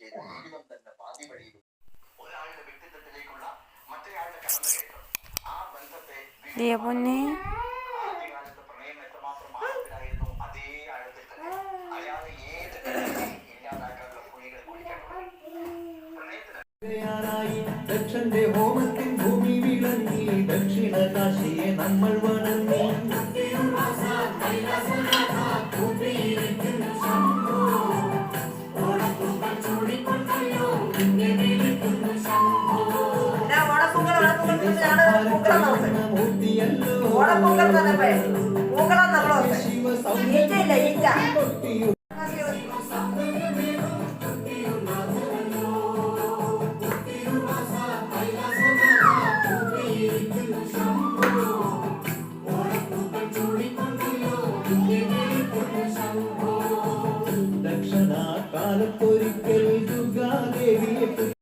ചെയ്ത് ജീവിതം തന്നെ പാതി വഴിയിൽ ഒരാളുടെ വ്യക്തിത്വത്തിലേക്കുള്ള മറ്റൊരാളുടെ കടന്നുകയറ്റം ആ ബന്ധത്തെ ആദ്യകാലത്ത് പ്രണയം എത്രമാത്രം ആഴത്തിലായിരുന്നു അതേ ആഴത്തിൽ തന്നെ അയാളെ ഏത് ഇല്ലാതാക്കാനുള്ള കുഴികൾ കുഴിക്കാൻ ദക്ഷന്റെ ഹോമത്തിൻ ഭൂമി വിളങ്ങി ദക്ഷിണ കാശിയെ നമ്മൾ വണങ്ങി ഓണപ്പൊങ്കൽ തന്നെ പൂക്കളം നമ്മളോ